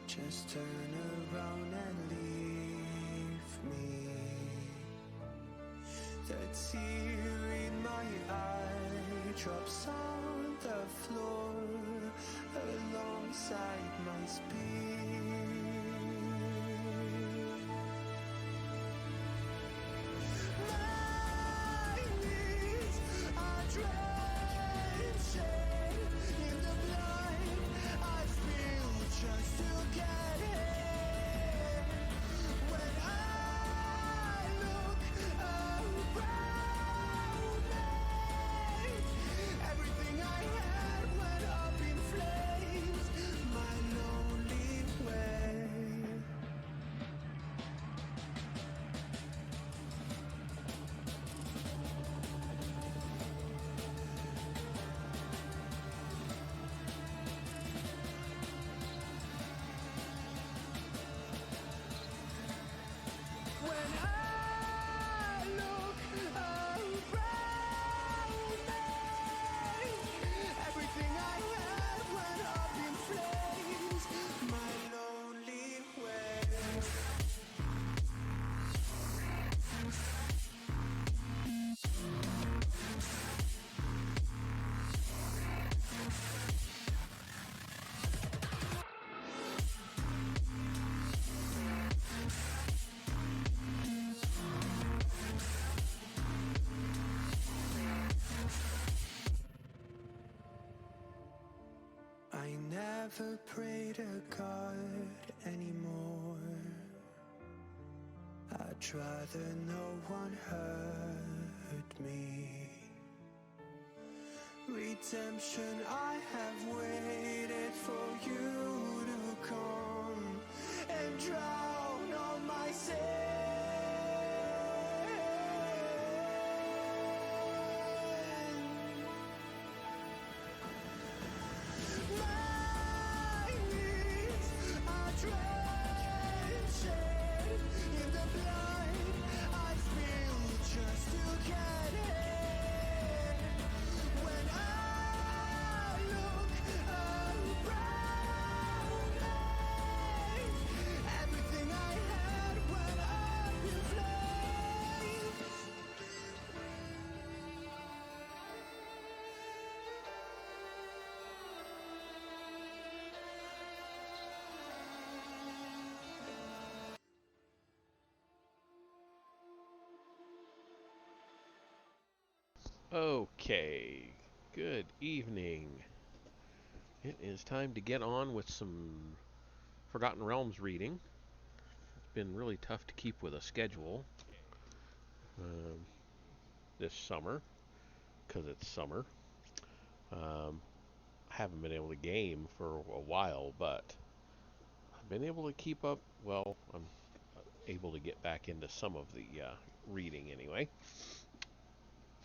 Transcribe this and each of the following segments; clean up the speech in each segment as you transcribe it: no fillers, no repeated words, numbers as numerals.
Just turn around and leave me. The tear in my eye drops on the floor alongside my speed. My knees are drenching in the blood I feel just to get here. When I look around me, everything I had went up in flames. My lonely way. When I look around me, everything I had went up in flames. My lonely way. I never pray to God anymore. I'd rather no one hurt me. Redemption, I have waited for you to come and drown all my sin. My knees are drenching in the blood I feel just to get here. When I look around me, everything I had went up in flames. Okay, good evening. It is time to get on with some Forgotten Realms reading. It's been really tough to keep with a schedule this summer, because it's summer. I haven't been able to game for a while, but I've been able to keep up. Well, I'm able to get back into some of the reading anyway.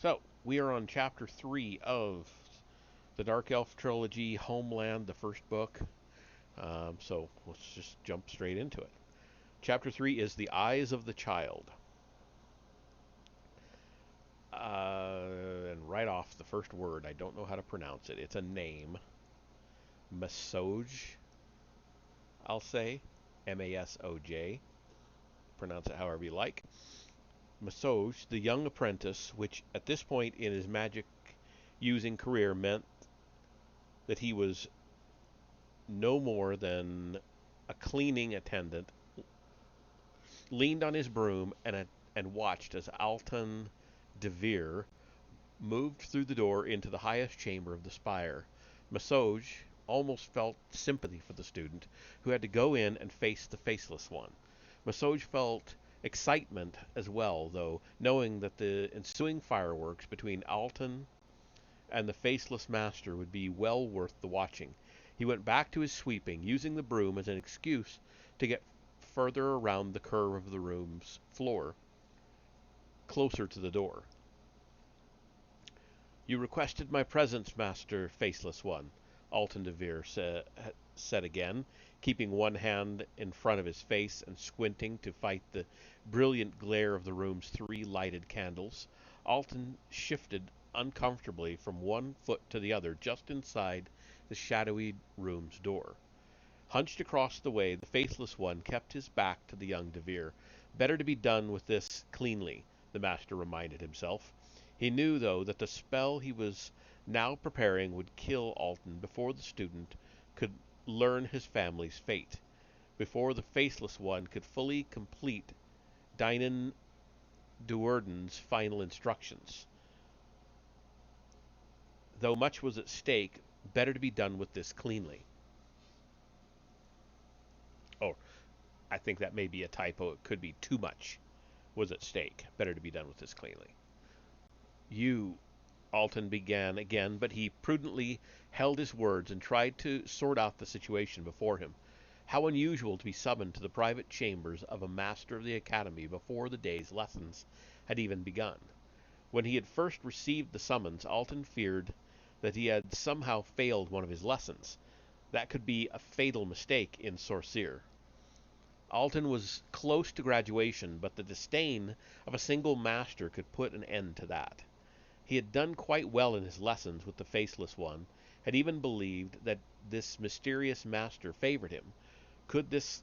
So, we are on Chapter 3 of the Dark Elf Trilogy, Homeland, the first book. So, let's just jump straight into it. Chapter 3 is The Eyes of the Child. And right off, the first word, I don't know how to pronounce it. It's a name. Masoj, I'll say. M-A-S-O-J. Pronounce it however you like. Masoj, the young apprentice, which at this point in his magic-using career meant that he was no more than a cleaning attendant, leaned on his broom and watched as Alton de Vere moved through the door into the highest chamber of the spire. Masoj almost felt sympathy for the student who had to go in and face the faceless one. Masoj felt excitement as well, though, knowing that the ensuing fireworks between Alton and the faceless master would be well worth the watching. He went back to his sweeping, using the broom as an excuse to get further around the curve of the room's floor, closer to the door. "You requested my presence, Master Faceless One," Alton de Vere said again, keeping one hand in front of his face and squinting to fight the brilliant glare of the room's 3 lighted candles. Alton shifted uncomfortably from one foot to the other just inside the shadowy room's door. Hunched across the way, the faceless one kept his back to the young Devere. Better to be done with this cleanly, the master reminded himself. He knew, though, that the spell he was now preparing would kill Alton before the student could learn his family's fate, before the faceless one could fully complete Drizzt Do'Urden's final instructions. Though much was at stake, better to be done with this cleanly. Oh, I think that may be a typo. It could be too much was at stake. Better to be done with this cleanly. You, Alton began again, but he prudently held his words and tried to sort out the situation before him. How unusual to be summoned to the private chambers of a master of the academy before the day's lessons had even begun. When he had first received the summons, Alton feared that he had somehow failed one of his lessons. That could be a fatal mistake in Sorcerer. Alton was close to graduation, but the disdain of a single master could put an end to that. He had done quite well in his lessons with the Faceless One, had even believed that this mysterious master favored him. Could this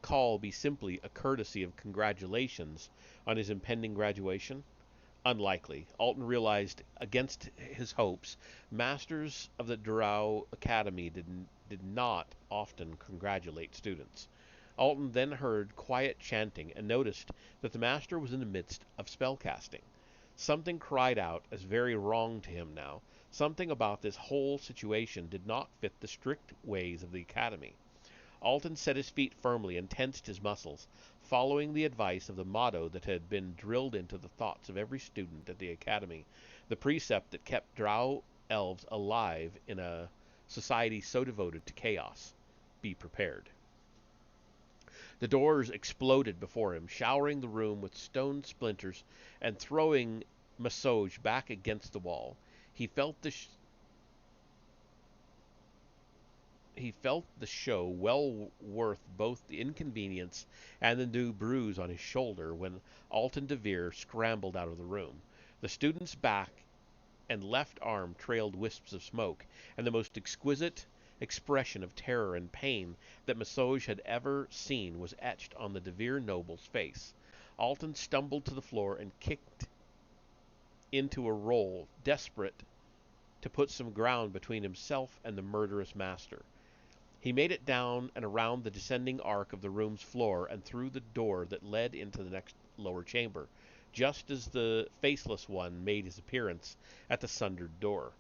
call be simply a courtesy of congratulations on his impending graduation? Unlikely. Alton realized, against his hopes, masters of the drow academy did not often congratulate students. Alton then heard quiet chanting and noticed that the master was in the midst of spellcasting. Something cried out as very wrong to him now. Something about this whole situation did not fit the strict ways of the academy. Alton set his feet firmly and tensed his muscles, following the advice of the motto that had been drilled into the thoughts of every student at the academy, the precept that kept drow elves alive in a society so devoted to chaos. Be prepared. The doors exploded before him, showering the room with stone splinters and throwing Massage back against the wall. He felt the show well worth both the inconvenience and the new bruise on his shoulder when Alton Devere scrambled out of the room. The student's back and left arm trailed wisps of smoke, and the most exquisite expression of terror and pain that Massage had ever seen was etched on the Devere noble's face. Alton stumbled to the floor and kicked into a roll, desperate to put some ground between himself and the murderous master. He made it down and around the descending arc of the room's floor and through the door that led into the next lower chamber, just as the Faceless One made his appearance at the sundered door.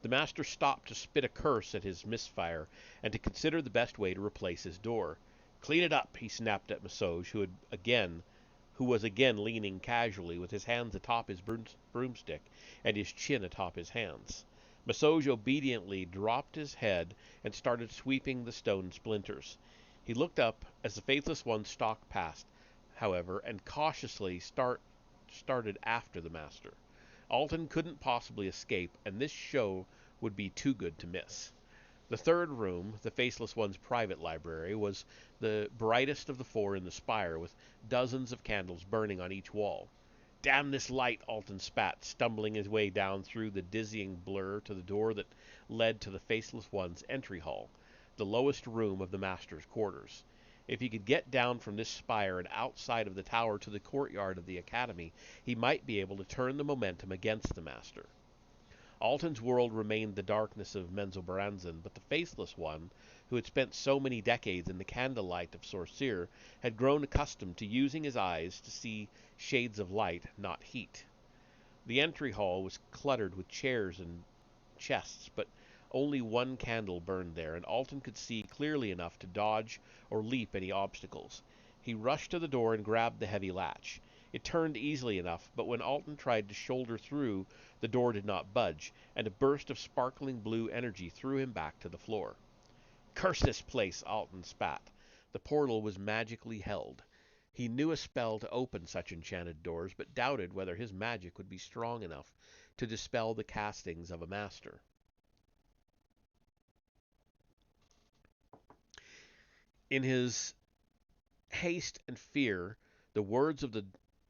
The master stopped to spit a curse at his misfire and to consider the best way to replace his door. "Clean it up," he snapped at Massage, who was again leaning casually with his hands atop his broomstick and his chin atop his hands. Massage obediently dropped his head and started sweeping the stone splinters. He looked up as the Faithless One stalked past, however, and cautiously started after the master. Alton couldn't possibly escape, and this show would be too good to miss. The third room, the Faceless One's private library, was the brightest of the four in the spire, with dozens of candles burning on each wall. "Damn this light," Alton spat, stumbling his way down through the dizzying blur to the door that led to the Faceless One's entry hall, the lowest room of the master's quarters. If he could get down from this spire and outside of the tower to the courtyard of the academy, he might be able to turn the momentum against the master. Alton's world remained the darkness of Menzoberranzan, but the Faceless One, who had spent so many decades in the candlelight of Sorcerer, had grown accustomed to using his eyes to see shades of light, not heat. The entry hall was cluttered with chairs and chests, but only one candle burned there, and Alton could see clearly enough to dodge or leap any obstacles. He rushed to the door and grabbed the heavy latch. It turned easily enough, but when Alton tried to shoulder through, the door did not budge, and a burst of sparkling blue energy threw him back to the floor. "Curse this place!" Alton spat. The portal was magically held. He knew a spell to open such enchanted doors, but doubted whether his magic would be strong enough to dispel the castings of a master. In his haste and fear, the words of the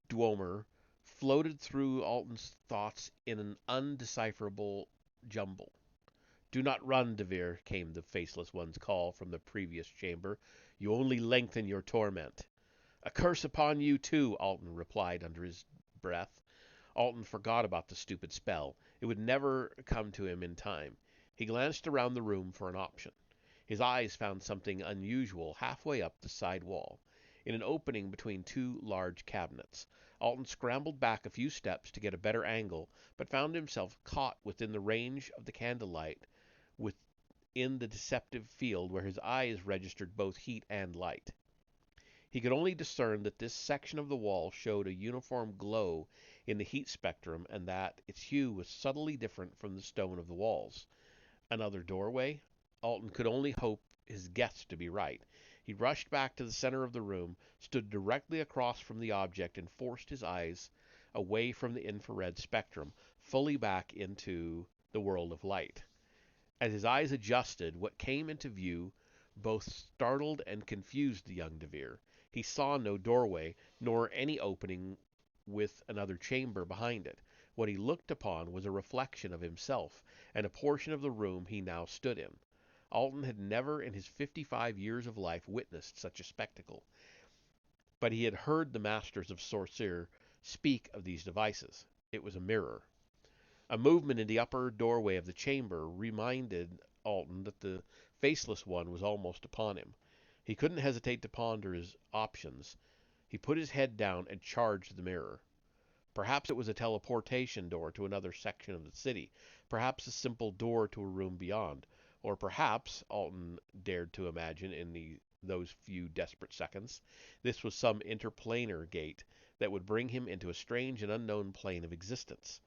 Dwemer floated through Alton's thoughts in an undecipherable jumble. "Do not run, Devere," came the Faceless One's call from the previous chamber. "You only lengthen your torment." "A curse upon you, too," Alton replied under his breath. Alton forgot about the stupid spell. It would never come to him in time. He glanced around the room for an option. His eyes found something unusual halfway up the side wall, in an opening between two large cabinets. Alton scrambled back a few steps to get a better angle, but found himself caught within the range of the candlelight within the deceptive field where his eyes registered both heat and light. He could only discern that this section of the wall showed a uniform glow in the heat spectrum and that its hue was subtly different from the stone of the walls. Another doorway? Alton could only hope his guess to be right. He rushed back to the center of the room, stood directly across from the object, and forced his eyes away from the infrared spectrum, fully back into the world of light. As his eyes adjusted, what came into view both startled and confused the young Devere. He saw no doorway, nor any opening with another chamber behind it. What he looked upon was a reflection of himself, and a portion of the room he now stood in. Alton had never in his 55 years of life witnessed such a spectacle, but he had heard the masters of sorcery speak of these devices. It was a mirror. A movement in the upper doorway of the chamber reminded Alton that the Faceless One was almost upon him. He couldn't hesitate to ponder his options. He put his head down and charged the mirror. Perhaps it was a teleportation door to another section of the city. Perhaps a simple door to a room beyond. Or perhaps, Alton dared to imagine in those few desperate seconds, this was some interplanar gate that would bring him into a strange and unknown plane of existence.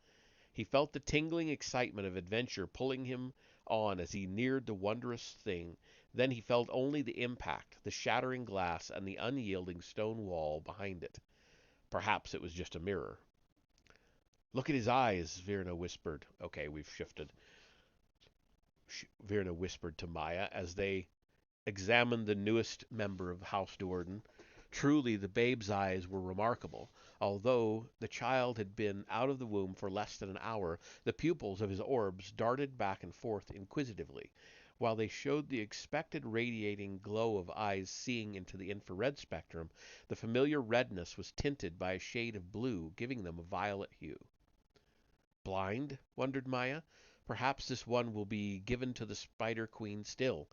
He felt the tingling excitement of adventure pulling him on as he neared the wondrous thing. Then he felt only the impact, the shattering glass, and the unyielding stone wall behind it. Perhaps it was just a mirror. "Look at his eyes," Virna whispered. Okay, we've shifted. Virna whispered to Maya as they examined the newest member of House Do'Urden. Truly, the babe's eyes were remarkable. Although the child had been out of the womb for less than an hour, the pupils of his orbs darted back and forth inquisitively. While they showed the expected radiating glow of eyes seeing into the infrared spectrum, the familiar redness was tinted by a shade of blue, giving them a violet hue. "Blind?" wondered Maya. "Perhaps this one will be given to the Spider Queen still."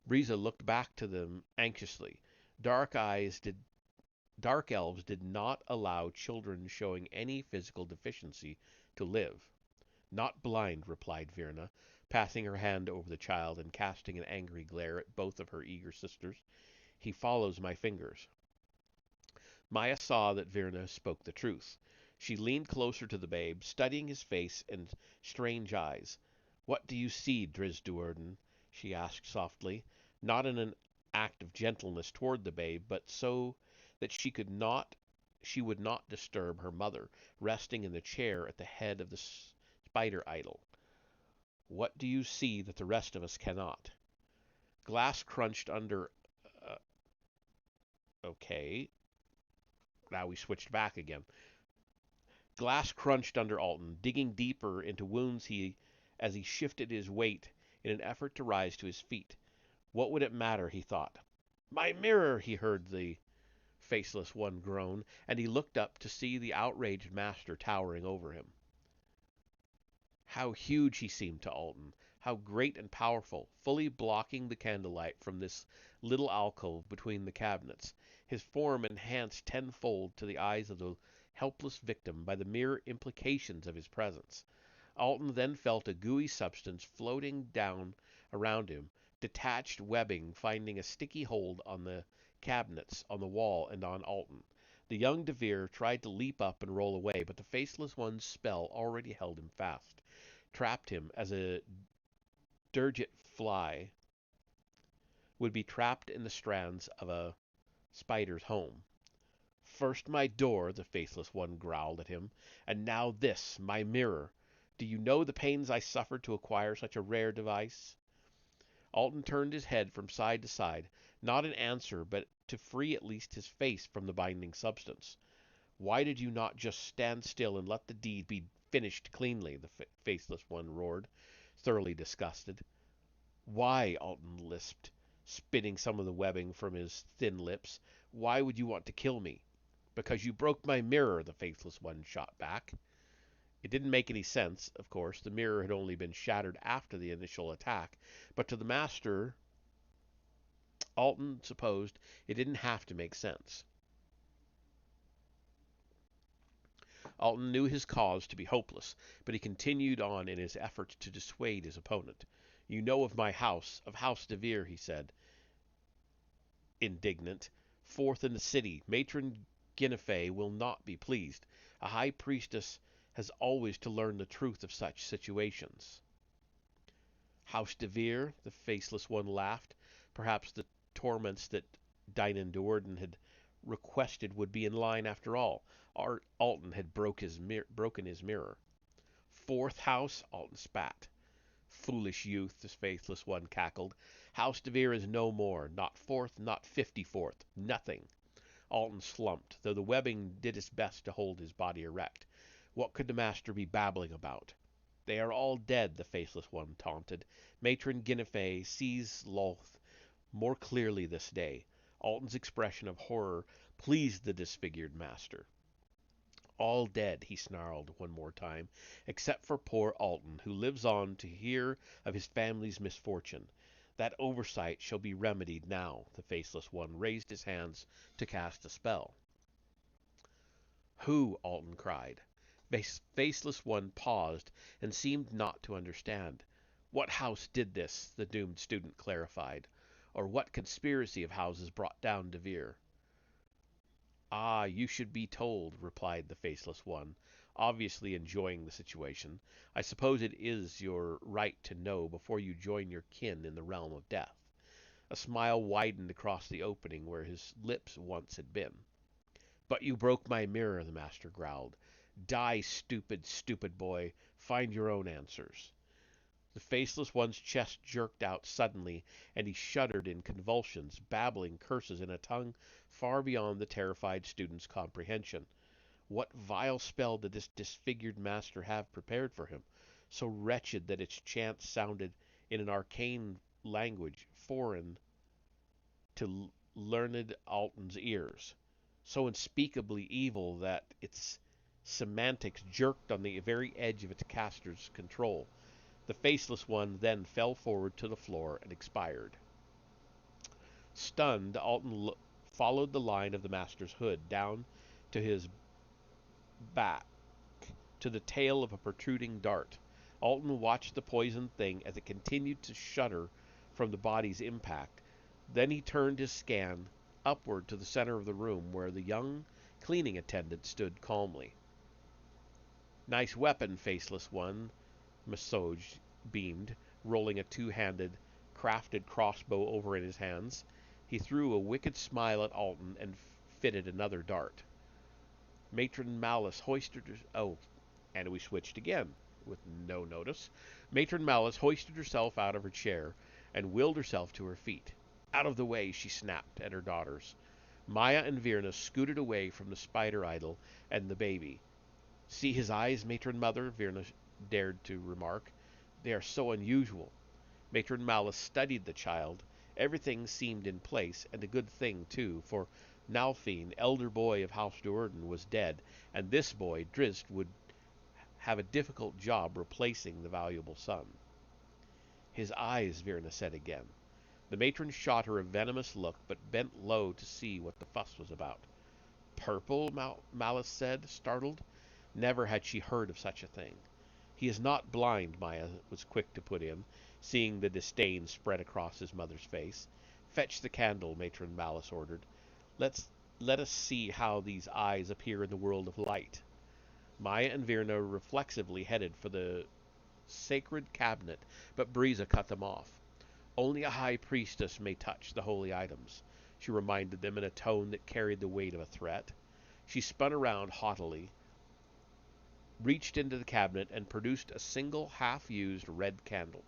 Briza looked back to them anxiously. Dark elves did not allow children showing any physical deficiency to live. "Not blind," replied Virna, passing her hand over the child and casting an angry glare at both of her eager sisters. "He follows my fingers." Maya saw that Virna spoke the truth. She leaned closer to the babe, studying his face and strange eyes. "What do you see, Drizzt Do'Urden?" she asked softly, not in an act of gentleness toward the babe, but so that she would not disturb her mother, resting in the chair at the head of the spider idol. "What do you see that the rest of us cannot?" Glass crunched under... Uh, okay. Now we switched back again. Glass crunched under Alton, digging deeper into wounds as he shifted his weight in an effort to rise to his feet. What would it matter, he thought. "My mirror!" he heard the Faceless One groan, and he looked up to see the outraged master towering over him. How huge he seemed to Alton, how great and powerful, fully blocking the candlelight from this little alcove between the cabinets, his form enhanced tenfold to the eyes of the helpless victim by the mere implications of his presence. Alton then felt a gooey substance floating down around him, detached webbing finding a sticky hold on the cabinets, on the wall, and on Alton. The young Devere tried to leap up and roll away, but the Faceless One's spell already held him fast, trapped him as a durget fly would be trapped in the strands of a spider's home. "First my door," the Faceless One growled at him, "and now this, my mirror. Do you know the pains I suffered to acquire such a rare device?" Alton turned his head from side to side, not in answer, but to free at least his face from the binding substance. "Why did you not just stand still and let the deed be finished cleanly?" the Faceless One roared. thoroughly disgusted. "Why?" Alton lisped, spitting some of the webbing from his thin lips. "Why would you want to kill me?" "Because you broke my mirror," the Faithless One shot back. It didn't make any sense, of course. The mirror had only been shattered after the initial attack, but to the Master, Alton supposed it didn't have to make sense. Alton knew his cause to be hopeless, but he continued on in his efforts to dissuade his opponent. "You know of my house, of House de Vere," he said, indignant. "Fourth in the city. Matron Guinevere will not be pleased. A high priestess has always to learn the truth of such situations." "House de Vere?" The Faceless One laughed. Perhaps the torments that Drizzt Do'Urden had requested would be in line after all. Alton had broken his mirror. "Fourth house?" Alton spat. "Foolish youth," the Faithless One cackled. "House de Vere is no more. Not fourth, not 54th. Nothing." Alton slumped, though the webbing did its best to hold his body erect. What could the Master be babbling about? "They are all dead," the Faceless One taunted. "Matron Guinevere sees Lolth more clearly this day." Alton's expression of horror pleased the disfigured Master. "All dead," he snarled one more time, "except for poor Alton, who lives on to hear of his family's misfortune. That oversight shall be remedied now." The Faceless One raised his hands to cast a spell. "Who?" Alton cried. Faceless One paused and seemed not to understand. "What house did this?" the doomed student clarified. "Or what conspiracy of houses brought down de Vere?" "Ah, you should be told," replied the Faceless One, obviously enjoying the situation. "I suppose it is your right to know before you join your kin in the realm of death." A smile widened across the opening where his lips once had been. "But you broke my mirror," the Master growled. "Die, stupid, stupid boy. Find your own answers." The Faceless One's chest jerked out suddenly, and he shuddered in convulsions, babbling curses in a tongue far beyond the terrified student's comprehension. What vile spell did this disfigured Master have prepared for him, so wretched that its chant sounded in an arcane language foreign to learned Alton's ears, so unspeakably evil that its semantics jerked on the very edge of its caster's control? The Faceless One then fell forward to the floor and expired. Stunned, Alton followed the line of the Master's hood down to his back, to the tail of a protruding dart. Alton watched the poisoned thing as it continued to shudder from the body's impact. Then he turned his scan upward to the center of the room, where the young cleaning attendant stood calmly. "Nice weapon, Faceless One," Massoj beamed, rolling a two-handed, crafted crossbow over in his hands. He threw a wicked smile at Alton and fitted another dart. Matron Malice hoisted her... Oh, and we switched again, with no notice. Matron Malice hoisted herself out of her chair and willed herself to her feet. "Out of the way," she snapped at her daughters. Maya and Virna scooted away from the spider idol and the baby. "See his eyes, Matron Mother," Virna dared to remark. "They are so unusual." Matron Malice studied the child. Everything seemed in place, and a good thing, too, for Nalfine, elder boy of House Do'Urden, was dead, and this boy, Drizzt, would have a difficult job replacing the valuable son. "His eyes," Virna said again. The matron shot her a venomous look, but bent low to see what the fuss was about. "Purple?" Malice said, startled. Never had she heard of such a thing. "He is not blind," Maya was quick to put in, seeing the disdain spread across his mother's face. "Fetch the candle," Matron Malice ordered. Let us see how these eyes appear in the world of light." Maya and Virna reflexively headed for the sacred cabinet, but Briza cut them off. "Only a high priestess may touch the holy items," she reminded them in a tone that carried the weight of a threat. She spun around haughtily, reached into the cabinet, and produced a single half-used red candle.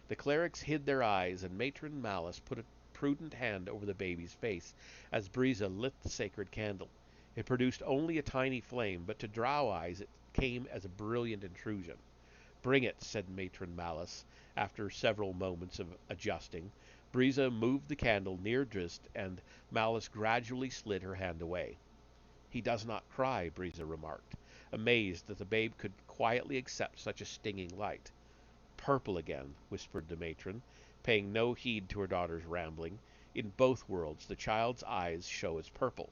The clerics hid their eyes, and Matron Malice put a prudent hand over the baby's face as Briza lit the sacred candle. It produced only a tiny flame, but to drow eyes it came as a brilliant intrusion. Bring it, said Matron Malice, after several moments of adjusting. Briza moved the candle near Drizzt, and Malice gradually slid her hand away. He does not cry, Briza remarked, amazed that the babe could quietly accept such a stinging light. Purple again, whispered the matron, paying no heed to her daughter's rambling. In both worlds the child's eyes show as purple.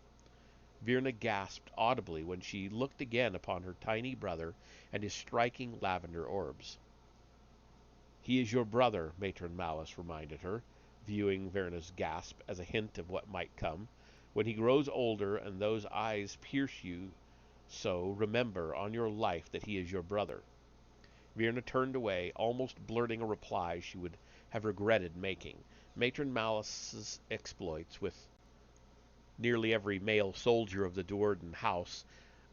Virna gasped audibly when she looked again upon her tiny brother and his striking lavender orbs. He is your brother, Matron Malice reminded her, viewing Virna's gasp as a hint of what might come. When he grows older and those eyes pierce you so, remember on your life that he is your brother. Virna turned away, almost blurting a reply she would have regretted making. Matron Malice's exploits with nearly every male soldier of the Do'Urden house,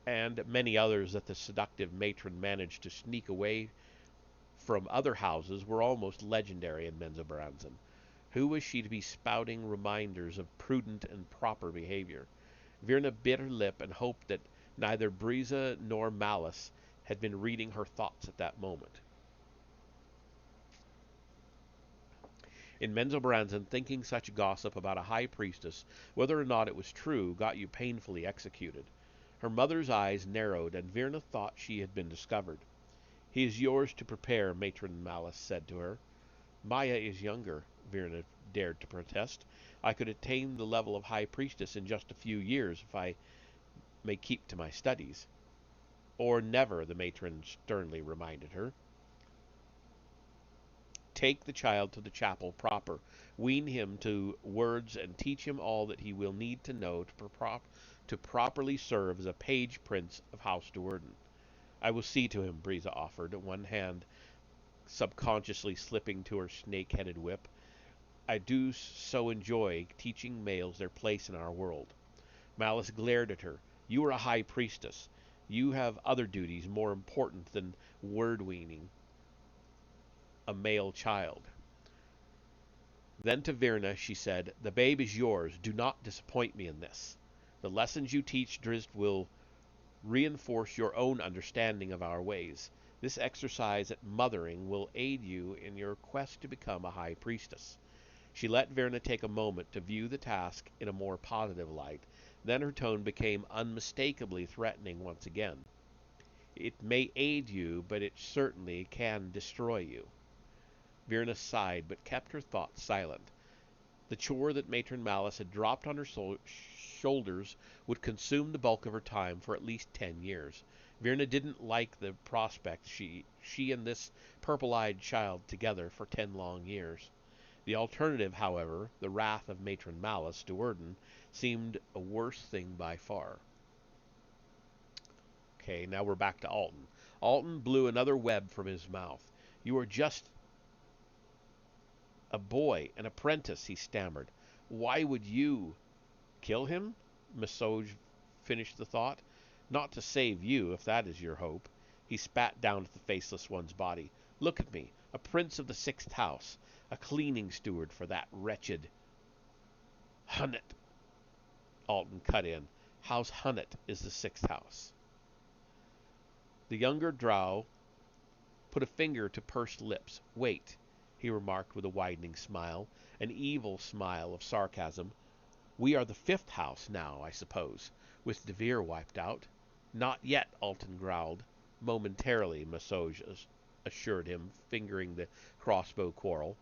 and many others that the seductive matron managed to sneak away from other houses, were almost legendary in Menzoberranzan. Who was she to be spouting reminders of prudent and proper behavior? Virna bit her lip and hoped that neither Briza nor Malice had been reading her thoughts at that moment. In Menzoberranzan, thinking such gossip about a high priestess, whether or not it was true, got you painfully executed. Her mother's eyes narrowed, and Virna thought she had been discovered. He is yours to prepare, Matron Malice said to her. Maya is younger, Virna dared to protest. I could attain the level of high priestess in just a few years if I may keep to my studies. Or never, the matron sternly reminded her. Take the child to the chapel proper, wean him to words, and teach him all that he will need to know to properly serve as a page prince of House Do'Urden. I will see to him, Briza offered, one hand subconsciously slipping to her snake-headed whip. I do so enjoy teaching males their place in our world. Malice glared at her. You are a high priestess. You have other duties more important than word-weaning a male child. Then to Virna she said, The babe is yours. Do not disappoint me in this. The lessons you teach Drizzt will reinforce your own understanding of our ways. This exercise at mothering will aid you in your quest to become a high priestess. She let Virna take a moment to view the task in a more positive light. Then her tone became unmistakably threatening once again. It may aid you, but it certainly can destroy you. Virna sighed, but kept her thoughts silent. The chore that Matron Malice had dropped on her shoulders would consume the bulk of her time for at least 10 years. Virna didn't like the prospect she and this purple-eyed child together for 10 long years. The alternative, however, the wrath of Matron Malice, Do'Urden, seemed a worse thing by far. Okay, now we're back to Alton. Alton blew another web from his mouth. You are just a boy, an apprentice, he stammered. Why would you kill him? Masoj finished the thought. Not to save you, if that is your hope. He spat down at the faceless one's body. Look at me, a prince of the 6th house, a cleaning steward for that wretched Hunnet. Alton cut in. House Hunnet is the 6th house. The younger drow put a finger to pursed lips. Wait, he remarked with a widening smile, an evil smile of sarcasm. We are the 5th house now, I suppose, with Devere wiped out. Not yet, Alton growled. Momentarily, Masoj assured him, fingering the crossbow quarrel.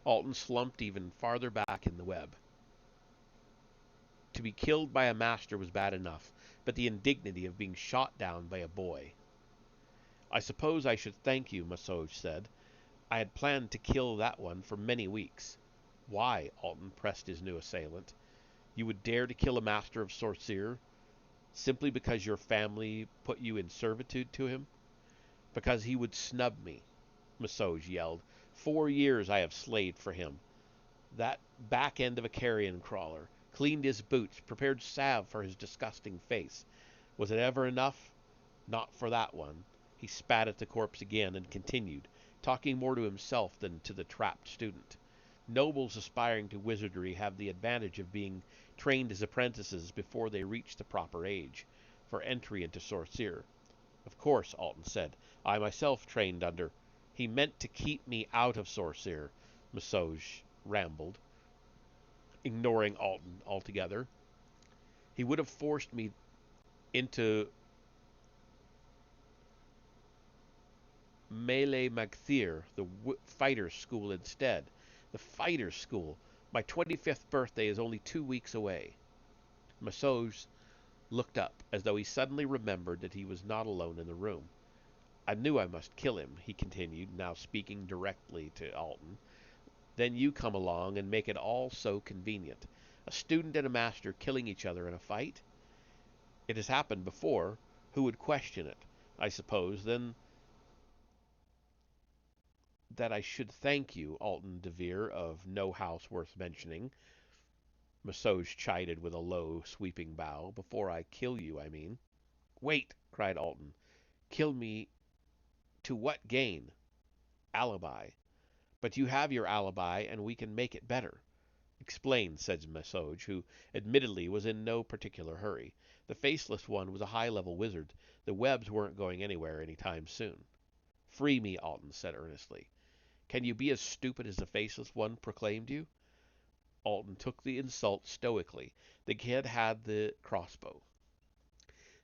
Alton slumped even farther back in the web. To be killed by a master was bad enough, but the indignity of being shot down by a boy. I suppose I should thank you, Masoj said. I had planned to kill that one for many weeks. Why? Alton pressed his new assailant. You would dare to kill a master of Sorceer simply because your family put you in servitude to him? Because he would snub me, Masoj yelled. 4 years I have slaved for him. That back end of a carrion crawler. Cleaned his boots, prepared salve for his disgusting face. Was it ever enough? Not for that one. He spat at the corpse again and continued, talking more to himself than to the trapped student. Nobles aspiring to wizardry have the advantage of being trained as apprentices before they reach the proper age for entry into Sorceer. Of course, Alton said. I myself trained under... He meant to keep me out of Sorcerer, Massage rambled, ignoring Alton altogether. He would have forced me into Melee Magthir, the fighter's school instead. The fighter's school. My 25th birthday is only 2 weeks away. Massage looked up, as though he suddenly remembered that he was not alone in the room. I knew I must kill him, he continued, now speaking directly to Alton. Then you come along and make it all so convenient. A student and a master killing each other in a fight? It has happened before. Who would question it? I suppose, then, that I should thank you, Alton DeVere of no house worth mentioning, Massage chided with a low, sweeping bow. Before I kill you, I mean. Wait, cried Alton. Kill me to what gain? Alibi. But you have your alibi, and we can make it better. Explain, said Massage, who admittedly was in no particular hurry. The Faceless One was a high-level wizard. The webs weren't going anywhere any time soon. Free me, Alton said earnestly. Can you be as stupid as the Faceless One proclaimed you? Alton took the insult stoically. The kid had the crossbow.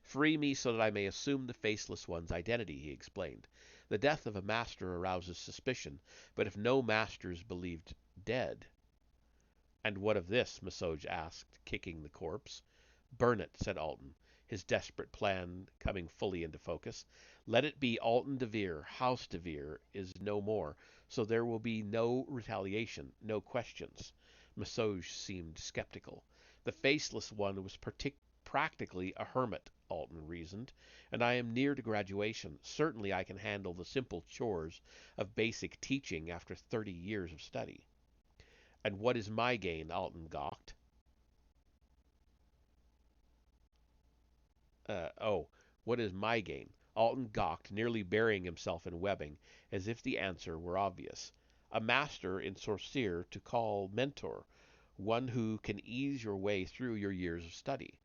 Free me so that I may assume the Faceless One's identity, he explained. The death of a master arouses suspicion, but if no master is believed dead... And what of this? Massage asked, kicking the corpse. Burn it, said Alton, his desperate plan coming fully into focus. Let it be Alton DeVere. House DeVere is no more, so there will be no retaliation, no questions. Massage seemed skeptical. The Faceless One was practically a hermit, Alton reasoned, and I am near to graduation. Certainly I can handle the simple chores of basic teaching after 30 years of study. And what is my gain? Alton gawked. What is my gain? Alton gawked, nearly burying himself in webbing, as if the answer were obvious. A master in Sorcerer to call mentor, one who can ease your way through your years of study,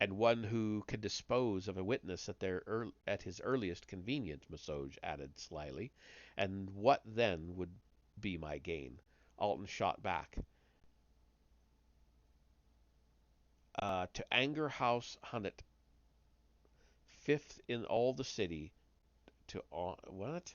and one who can dispose of a witness at his earliest convenience, Massage added slyly. And what then would be my gain? Alton shot back. To anger House Hunnet, fifth in all the city, to what?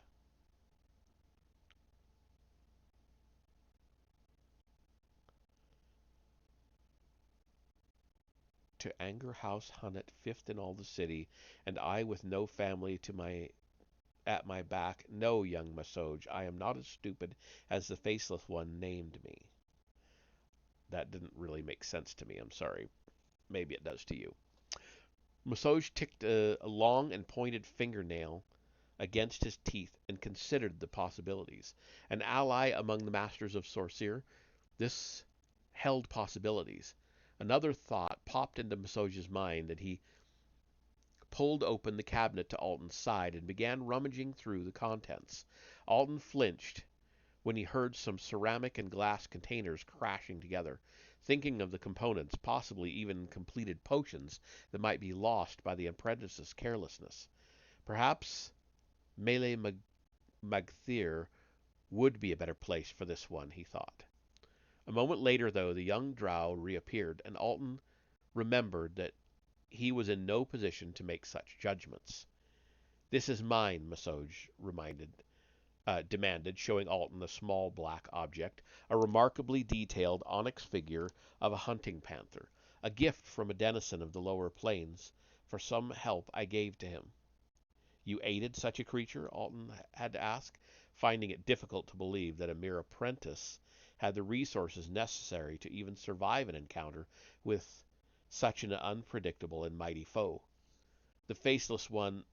To anger House Hunnet, fifth in all the city, and I with no family at my back. No, young Massage, I am not as stupid as the Faceless One named me. That didn't really make sense to me, I'm sorry. Maybe it does to you. Massage ticked a long and pointed fingernail against his teeth and considered the possibilities. An ally among the masters of Sorcerer? This held possibilities. Another thought popped into Massage's mind, and he pulled open the cabinet to Alton's side and began rummaging through the contents. Alton flinched when he heard some ceramic and glass containers crashing together, thinking of the components, possibly even completed potions, that might be lost by the apprentice's carelessness. Perhaps Melee Magthir would be a better place for this one, he thought. A moment later, though, the young drow reappeared, and Alton remembered that he was in no position to make such judgments. This is mine, Massage demanded, showing Alton a small black object, a remarkably detailed onyx figure of a hunting panther, a gift from a denizen of the lower plains for some help I gave to him. You aided such a creature? Alton had to ask, finding it difficult to believe that a mere apprentice had the resources necessary to even survive an encounter with such an unpredictable and mighty foe. The Faceless One,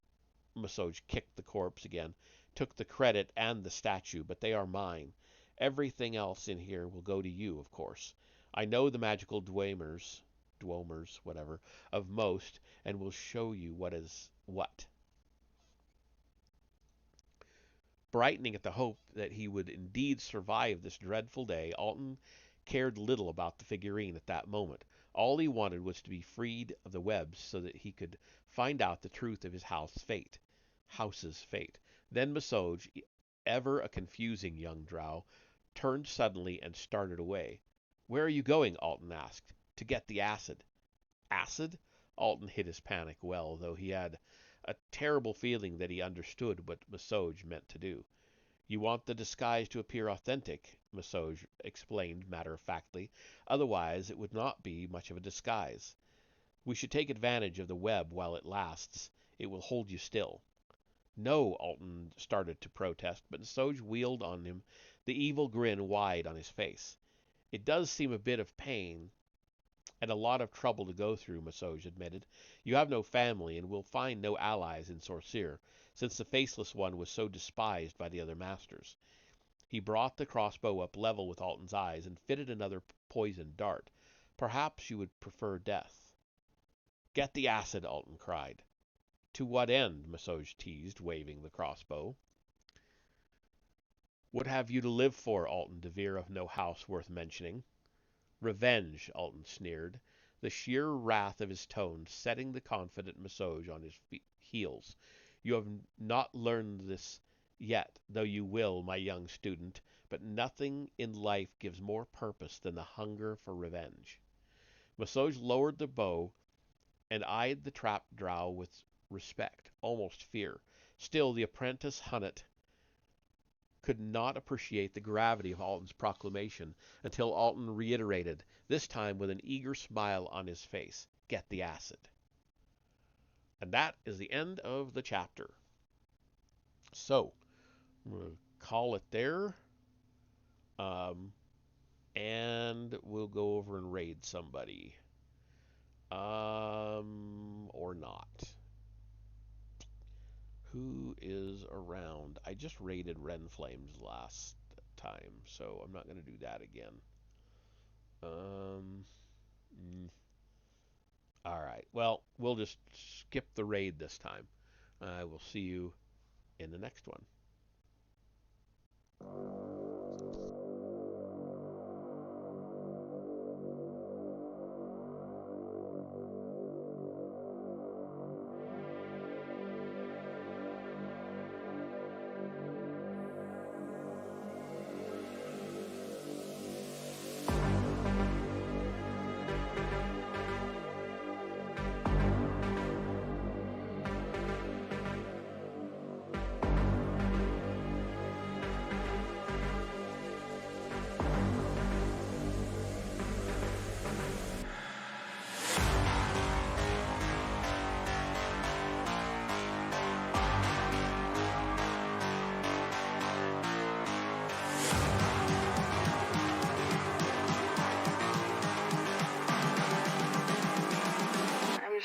Massage kicked the corpse again, took the credit and the statue, but they are mine. Everything else in here will go to you, of course. I know the magical dwomers, whatever, of most, and will show you what is what. Brightening at the hope that he would indeed survive this dreadful day, Alton cared little about the figurine at that moment. All he wanted was to be freed of the webs so that he could find out the truth of his house's fate. Then Masoj, ever a confusing young drow, turned suddenly and started away. "Where are you going?" Alton asked. "To get the acid." "Acid?" Alton hid his panic well, though he had a terrible feeling that he understood what Masoj meant to do. "You want the disguise to appear authentic," Masoj explained matter-of-factly. "Otherwise, it would not be much of a disguise. We should take advantage of the web while it lasts. It will hold you still." "No," Alton started to protest, but Masoj wheeled on him, the evil grin wide on his face. "It does seem a bit of pain and a lot of trouble to go through," Masoj admitted. "You have no family, and will find no allies in Sorceer, since the Faceless One was so despised by the other masters." He brought the crossbow up level with Alton's eyes and fitted another poisoned dart. "Perhaps you would prefer death." "Get the acid," Alton cried. "To what end?" Masoj teased, waving the crossbow. "What have you to live for, Alton DeVere of no house worth mentioning?" "Revenge," Alton sneered, the sheer wrath of his tone setting the confident Masoj on his heels. "You have not learned this yet, though you will, my young student, but nothing in life gives more purpose than the hunger for revenge." Masoj lowered the bow and eyed the trapped drow with respect, almost fear. Still, the apprentice Hunnet could not appreciate the gravity of Alton's proclamation until Alton reiterated, this time with an eager smile on his face, "Get the acid." And that is the end of the chapter. So, I'm going to call it there. And we'll go over and raid somebody. Or not. Who is around? I just raided Renflames last time, so I'm not going to do that again. Alright, well, we'll just skip the raid this time. I will see you in the next one.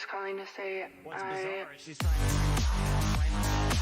Calling to say What's bizarre is she's trying to blame herself.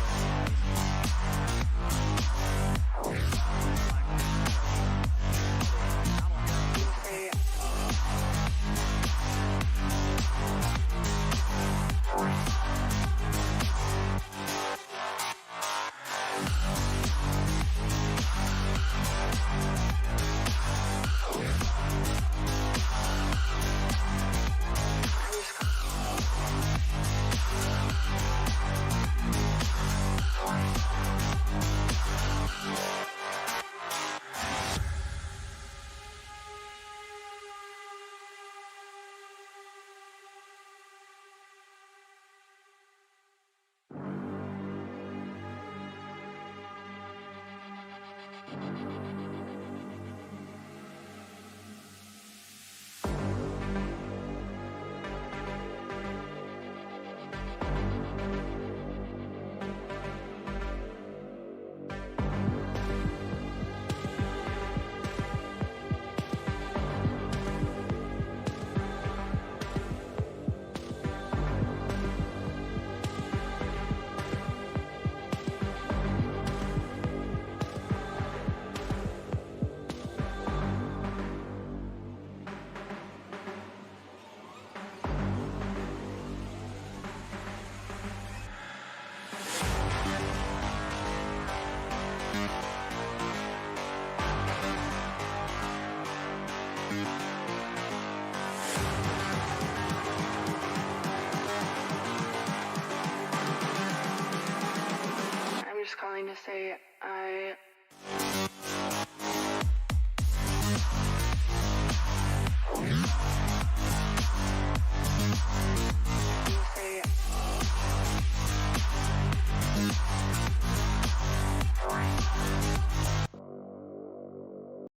just calling to say I